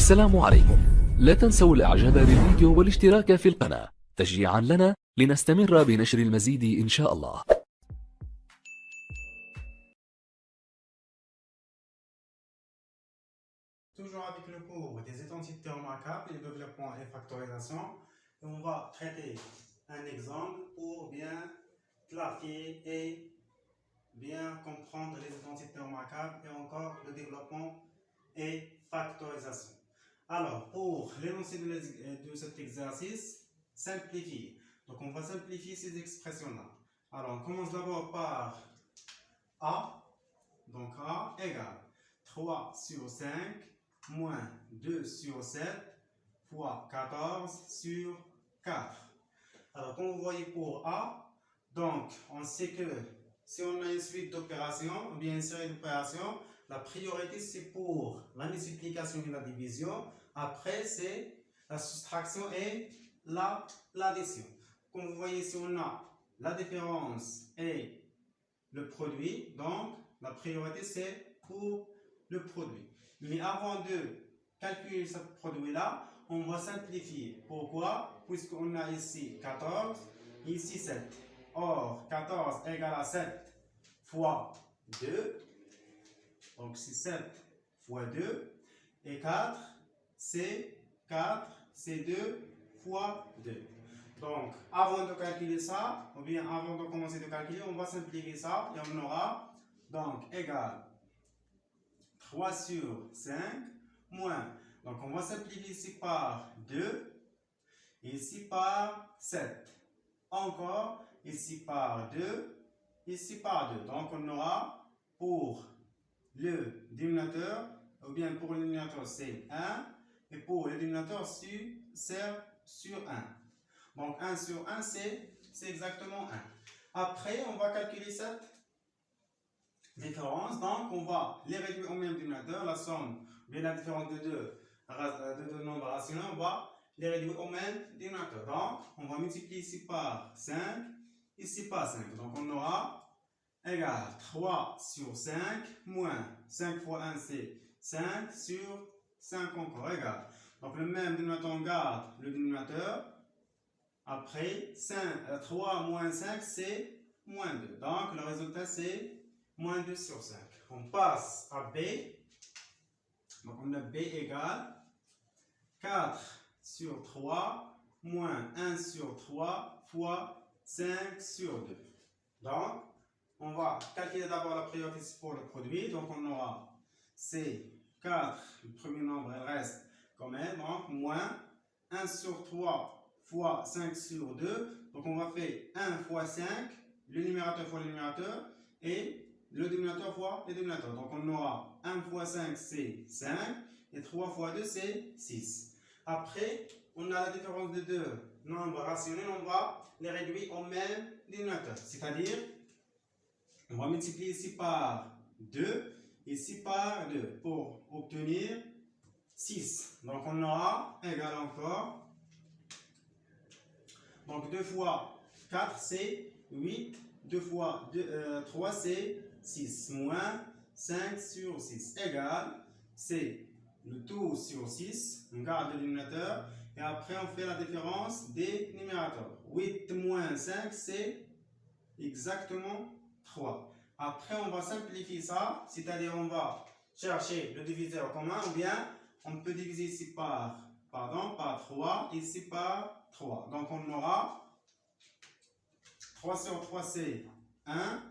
السلام عليكم. لا تنسوا الاعجاب بالفيديو والاشتراك في القناة تشجيعا لنا لنستمر بنشر المزيد إن شاء الله. Toujours avec le cours des identités remarquables, le développement et factorisation, et on va traiter un exemple pour bien clarifier et bien comprendre les identités remarquables et encore le développement et factorisation. Alors, pour l'énoncé de cet exercice, simplifier. Donc, on va simplifier ces expressions-là. Alors, on commence d'abord par A. Donc, A égale 3 sur 5 moins 2 sur 7 fois 14 sur 4. Alors, comme vous voyez pour A, donc on sait que si on a une suite d'opérations, ou bien une série d'opérations, la priorité c'est pour la multiplication et la division. Après, c'est la soustraction et l'addition. Comme vous voyez, si on a la différence et le produit, donc la priorité c'est pour le produit. Mais avant de calculer ce produit-là, on va simplifier. Pourquoi? Puisqu'on a ici 14, ici 7. Or, 14 égale à 7 fois 2. Donc, c'est 7 fois 2. Et 4, c'est 2 fois 2. Donc, avant de calculer ça, ou bien avant de commencer de calculer, on va simplifier ça et on aura donc égal 3 sur 5 moins. Donc, on va simplifier ici par 2, ici par 7. Encore, ici par 2, ici par 2. Donc, on aura pour le dénominateur, ou bien pour le dénominateur, c'est 1, et pour le dénominateur, c'est sur 1. Donc, 1 sur 1, c'est exactement 1. Après, on va calculer cette différence. Donc, on va les réduire au même dénominateur. La somme, bien la différence de deux nombres rationnels, on va les réduire au même dénominateur. Donc, on va multiplier ici par 5, ici par 5. Donc, on aura égal 3 sur 5 moins 5 fois 1, c'est 5 sur 5 encore égal. Donc, le même dénominateur, on garde le dénominateur. Après, 3 moins 5, c'est moins 2. Donc, le résultat, c'est moins 2 sur 5. On passe à B. Donc, on a B égale 4 sur 3 moins 1 sur 3 fois 5 sur 2. Donc, on va calculer d'abord la priorité pour le produit. Donc, on aura C 4, le premier nombre, il reste quand même. Donc, moins 1 sur 3 fois 5 sur 2. Donc, on va faire 1 fois 5, le numérateur fois le numérateur, et le dénominateur fois le dénominateur. Donc, on aura 1 fois 5, c'est 5, et 3 fois 2, c'est 6. Après, on a la différence de deux nombres rationnels, on va les réduire au même dénominateur. C'est-à-dire, on va multiplier ici par 2, ici par 2, pour obtenir 6. Donc, on aura égal encore. Donc, 2 fois 4, c'est 8. 2 fois 3, c'est 6. Moins 5 sur 6 égale, c'est le tout sur 6. On garde le dénominateur. Et après, on fait la différence des numérateurs. 8 moins 5, c'est exactement 3. Après, on va simplifier ça. C'est-à-dire, on va chercher le diviseur commun. Ou bien, on peut diviser ici par 3. Ici par 3. Donc, on aura 3 sur 3, c'est 1.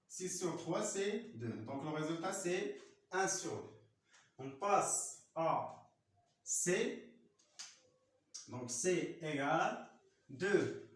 6 sur 3, c'est 2. Donc, le résultat, c'est 1 sur 2. On passe à C. Donc, C égale 2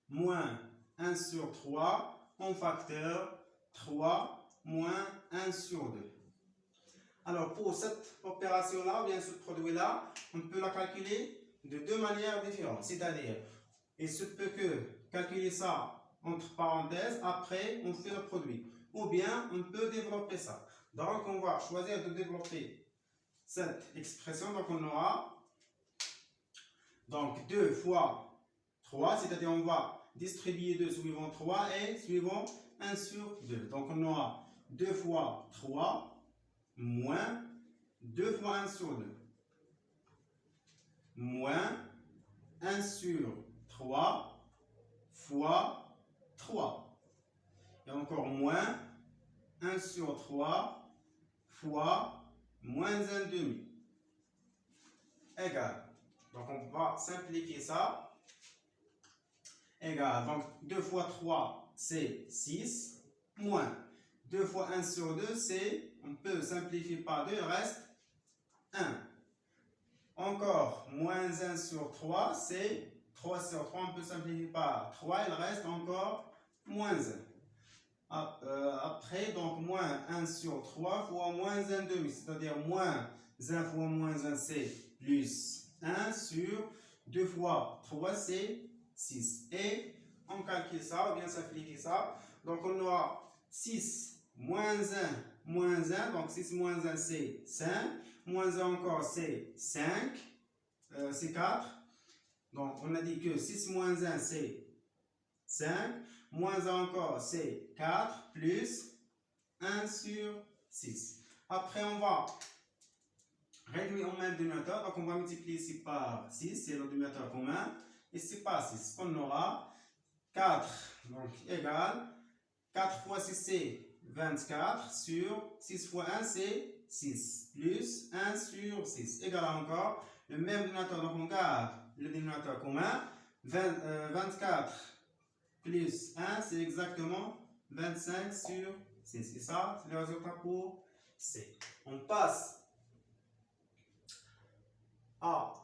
moins 1 sur 3 en facteur 3 moins 1 sur 2. Alors, pour cette opération-là, ou bien ce produit-là, on peut la calculer de deux manières différentes. C'est-à-dire, il se peut que calculer ça entre parenthèses, après on fait le produit. Ou bien on peut développer ça. Donc on va choisir de développer cette expression. Donc on aura donc 2 fois 3, c'est-à-dire on va distribuer 2 suivant 3 et suivant 1 sur 2. Donc on aura 2 fois 3 moins 2 fois 1 sur 2. moins 1 sur 3 fois 3. Et encore moins 1 sur 3 fois moins 1 demi. Égal. Donc on va simplifier ça. Égal. Donc 2 fois 3, c'est 6. Moins 2 fois 1 sur 2, c'est, on peut simplifier par 2, il reste 1. Encore, moins 1 sur 3, c'est 3 sur 3, on peut simplifier par 3, il reste encore moins 1. Après, donc moins 1 sur 3 fois moins 1 demi, c'est-à-dire moins 1 fois moins 1, c'est plus 1 sur 2 fois 3, c'est 6. Et on calcule ça, ou bien simplifie ça. Donc on aura 6 moins 1, donc 6 moins 1, c'est 5. Moins 1 encore, c'est 5. C'est 4. Donc on a dit que 6 moins 1, c'est 5. Moins 1 encore, c'est 4. Plus 1 sur 6. Après, on va réduire en même dénominateur. Donc on va multiplier ici par 6. C'est le dénominateur commun. Ici par 6. On aura 4. Donc égal. 4 fois 6, c'est 24 sur 6 fois 1, c'est 6. Plus 1 sur 6. Égal encore. Le même dénominateur, donc on garde le dénominateur commun. 24 plus 1, c'est exactement 25 sur 6. Et ça, c'est le résultat pour C. On passe à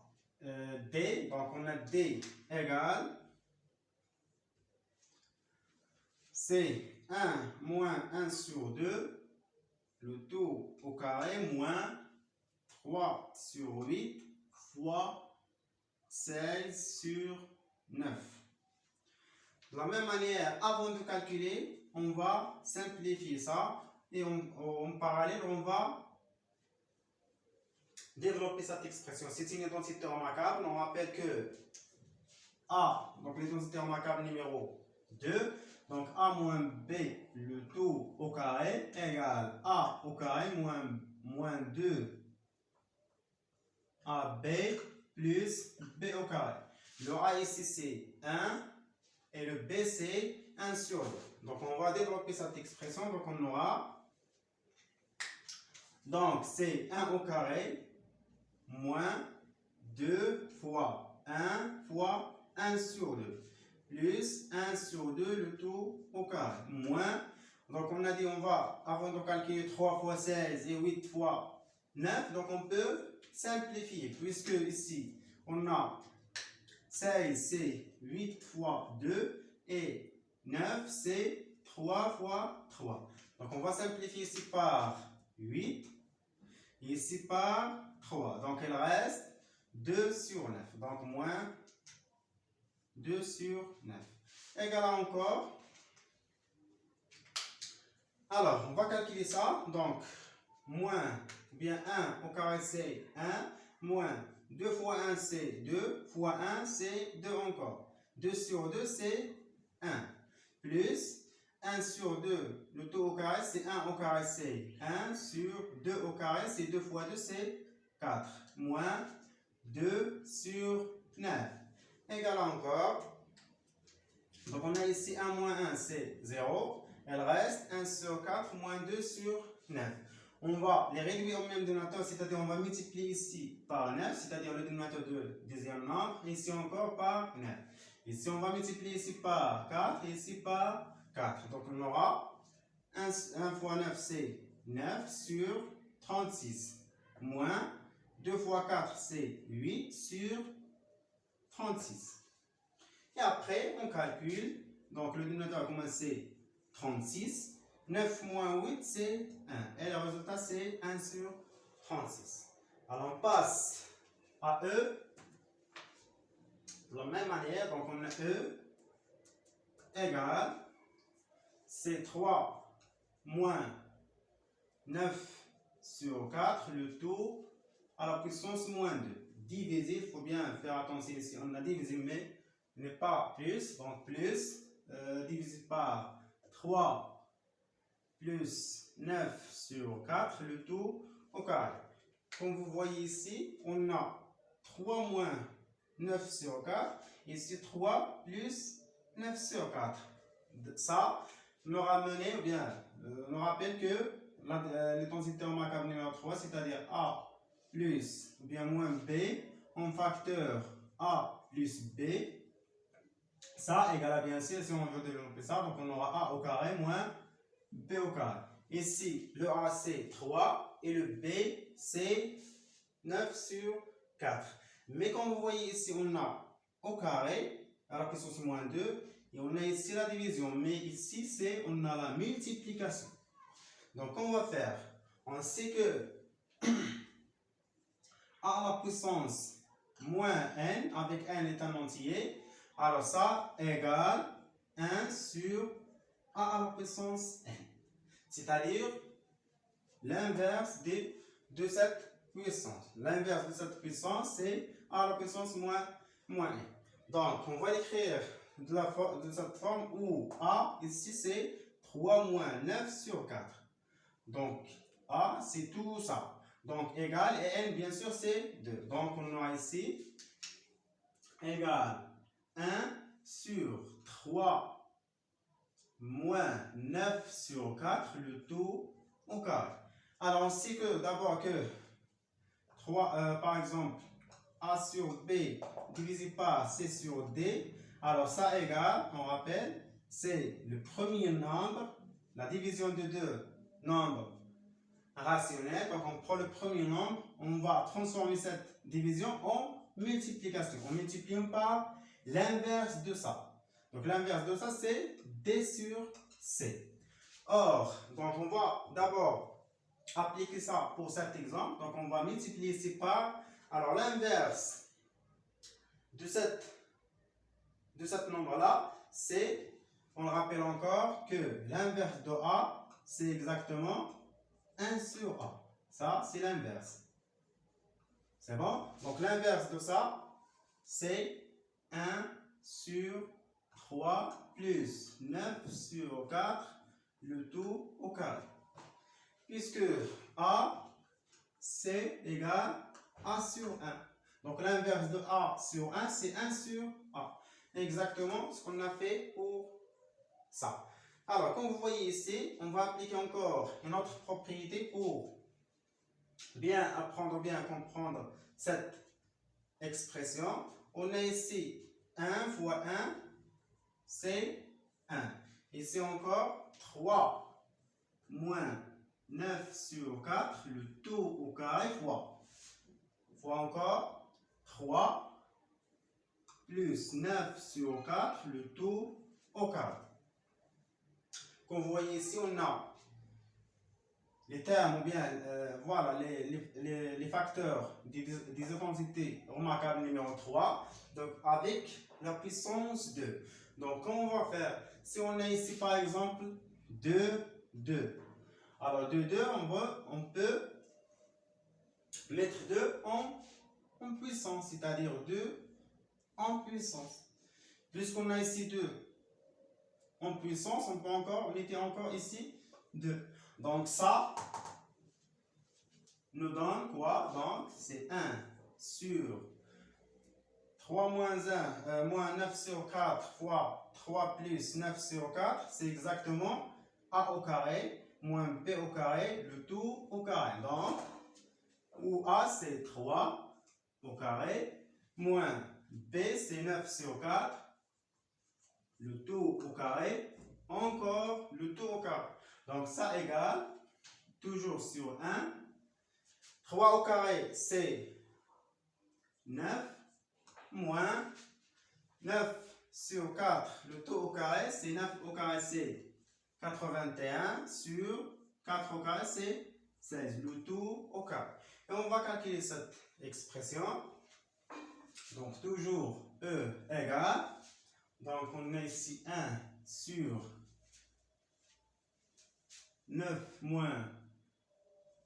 D. Donc on a D égale. C'est 1 moins 1 sur 2, le tout au carré, moins 3 sur 8 fois 16 sur 9. De la même manière, avant de calculer, on va simplifier ça et en parallèle, on va développer cette expression. C'est une identité remarquable. On rappelle que A, donc l'identité remarquable numéro 2, donc A moins B, le tout au carré, égale A au carré moins 2 AB plus B au carré. Le A ici c'est 1 et le B c'est 1 sur 2. Donc on va développer cette expression. Donc on aura, donc c'est 1 au carré moins 2 fois 1 fois 1 sur 2. Plus 1 sur 2, le tout au carré, moins, donc on a dit on va, avant de calculer 3 fois 16 et 8 fois 9, donc on peut simplifier, puisque ici, on a 16, c'est 8 fois 2, et 9, c'est 3 fois 3. Donc on va simplifier ici par 8, et ici par 3. Donc il reste 2 sur 9, donc moins 2 sur 9. Égal à encore. Alors, on va calculer ça. Donc, moins, ou bien 1 au carré, c'est 1. Moins 2 fois 1, c'est 2. Fois 1, c'est 2 encore. 2 sur 2, c'est 1. Plus 1 sur 2, le tout au carré, c'est 1 au carré, c'est 1. Sur 2 au carré, c'est 2 fois 2, c'est 4. Moins 2 sur 9. Égal encore. Donc on a ici 1 moins 1, c'est 0. Elle reste 1 sur 4 moins 2 sur 9. On va les réduire au même dénominateur, c'est-à-dire on va multiplier ici par 9, c'est-à-dire le dénominateur de deuxième nombre, ici encore par 9. Ici on va multiplier ici par 4 et ici par 4. Donc on aura 1 fois 9, c'est 9 sur 36. Moins 2 fois 4, c'est 8 sur 36. Et après, on calcule. Donc, le dénominateur commun, c'est 36. 9 moins 8, c'est 1. Et le résultat, c'est 1 sur 36. Alors, on passe à E. De la même manière, donc on a E égale, c'est 3 moins 9 sur 4, le tout à la puissance moins 2. Divisé, il faut bien faire attention ici. On a divisé, mais n'est pas plus. Donc plus, divisé par 3 plus 9 sur 4, le tout au carré. Comme vous voyez ici, on a 3 moins 9 sur 4. Ici, 3 plus 9 sur 4. Ça me ramène, ou bien, me rappelle que l'intensité remarquable numéro 3, c'est-à-dire A plus ou bien moins B en facteur A plus B. Ça égale à bien sûr, si on veut développer ça, donc on aura A au carré moins B au carré. Ici, le A c'est 3 et le B c'est 9 sur 4. Mais comme vous voyez ici, on a au carré à la puissance moins 2 et on a ici la division. Mais ici, on a la multiplication. Donc, on va faire, on sait que A à la puissance moins n, avec n est un entier, alors ça égale 1 sur A à la puissance n. C'est-à-dire l'inverse de cette puissance. L'inverse de cette puissance, c'est A à la puissance moins n. Donc, on va l'écrire de cette forme où A, ici, c'est 3 moins 9 sur 4. Donc, A, c'est tout ça. Donc, égal, et n, bien sûr, c'est 2. Donc, on a ici égal 1 sur 3 moins 9 sur 4, le tout au carré. Alors, on sait que d'abord que 3, par exemple, A sur B divisé par C sur D. Alors, ça égale, on rappelle, c'est le premier nombre, la division de deux nombres rationnels. Donc, on prend le premier nombre, on va transformer cette division en multiplication. On multiplie par l'inverse de ça. Donc, l'inverse de ça, c'est D sur C. Or, donc on va d'abord appliquer ça pour cet exemple. Donc, on va multiplier ici par, alors l'inverse de cette nombre-là, c'est, on le rappelle encore, que l'inverse de A, c'est exactement 1 sur A. Ça, c'est l'inverse. C'est bon? Donc, l'inverse de ça, c'est 1 sur 3 plus 9 sur 4, le tout au carré. Puisque A, c'est égal à A sur 1. Donc, l'inverse de A sur 1, c'est 1 sur A. Exactement ce qu'on a fait pour ça. Alors, comme vous voyez ici, on va appliquer encore une autre propriété pour bien apprendre, bien comprendre cette expression. On a ici 1 fois 1, c'est 1. Ici encore, 3 moins 9 sur 4, le tout au carré fois encore 3 plus 9 sur 4, le tout au carré. Comme vous voyez ici, on a les termes, ou bien, voilà, les facteurs des intensités remarquables numéro 3, donc avec la puissance 2. Donc, comment on va faire? Si on a ici, par exemple, 2, 2. Alors, 2, 2, on peut mettre 2 en puissance, c'est-à-dire 2 en puissance. Puisqu'on a ici 2 en puissance, on peut mettre encore ici 2. Donc ça nous donne quoi? Donc c'est 1 sur 3 moins 1, moins 9 sur 4 fois 3 plus 9 sur 4, c'est exactement A au carré moins B au carré, le tout au carré. Donc, où A c'est 3 au carré, moins B c'est 9 sur 4, le tout au carré, encore le tout au carré. Donc ça égale, toujours sur 1, 3 au carré c'est 9, moins 9 sur 4, le tout au carré, c'est 9 au carré c'est 81, sur 4 au carré c'est 16, le tout au carré. Et on va calculer cette expression. Donc toujours E égale, donc on a ici 1 sur 9 moins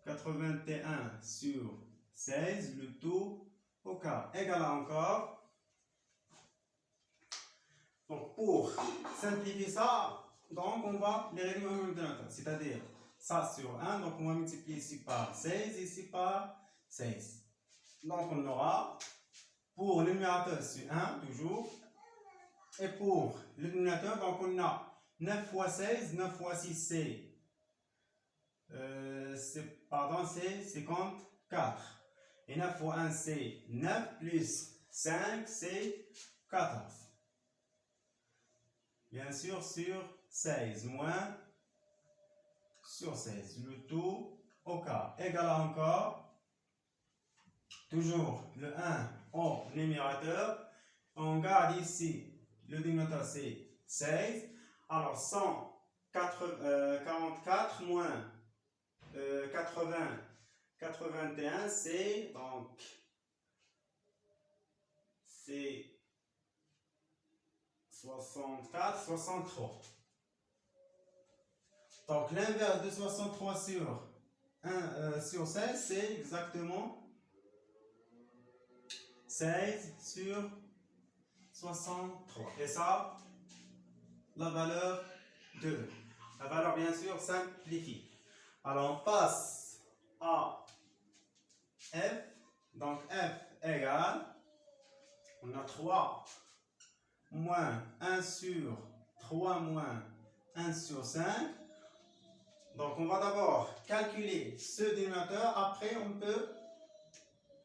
81 sur 16, le tout au carré. Égal à encore. Donc pour simplifier ça, donc on va les réduire au dénominateur, c'est-à-dire ça sur 1, donc on va multiplier ici par 16, ici par 16. Donc on aura Pour le numérateur, c'est 1, toujours. Et pour le dénominateur, donc on a 9 fois 16, 9 fois 6, c'est 54. Et 9 fois 1, c'est 9, plus 5, c'est 14. Bien sûr, sur 16, moins sur 16. Le tout au quart. Égal à encore, toujours le 1 au numérateur. On garde ici, le dénominateur c'est 16. Alors 144 moins 81, c'est donc c'est 64, 63. Donc l'inverse de 63 sur 16, c'est exactement 16 sur 63. Et ça, la valeur 2. La valeur, bien sûr, simplifie. Alors, on passe à f. Donc, f égale, on a 3 moins 1 sur 3 moins 1 sur 5. Donc, on va d'abord calculer ce dénominateur. Après, on peut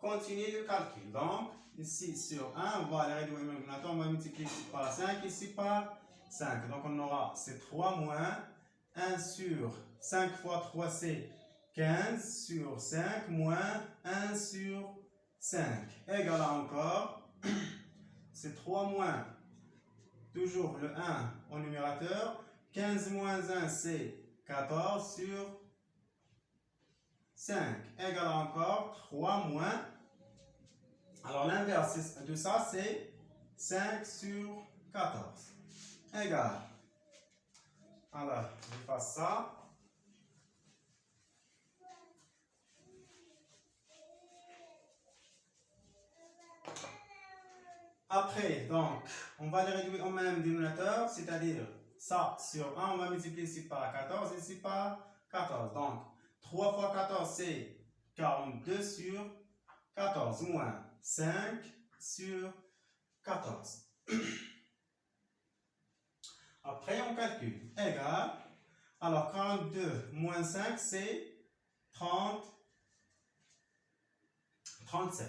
continuer le calcul. Donc, ici sur 1, on va aller réduire le dénominateur. On va multiplier ici par 5, ici par 5. Donc, on aura ces 3 moins 1 sur 5 fois 3, c'est 15 sur 5 moins 1 sur 5. Égal à encore, c'est 3 moins, toujours le 1 au numérateur. 15 moins 1, c'est 14 sur 5. Égal à encore 3 moins. Alors l'inverse de ça, c'est 5 sur 14. Égal. Alors, je fasse ça. Après, donc, on va les réduire au même dénominateur, c'est-à-dire ça sur 1, on va multiplier ici par 14, ici par 14. Donc, 3 fois 14, c'est 42 sur 14, moins 5 sur 14. Après, on calcule. Égal. Alors, 42 moins 5, c'est 37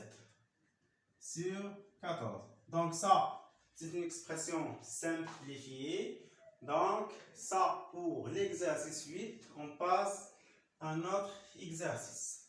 sur 14. Donc, ça, c'est une expression simplifiée. Donc, ça, pour l'exercice 8, on passe à notre exercice.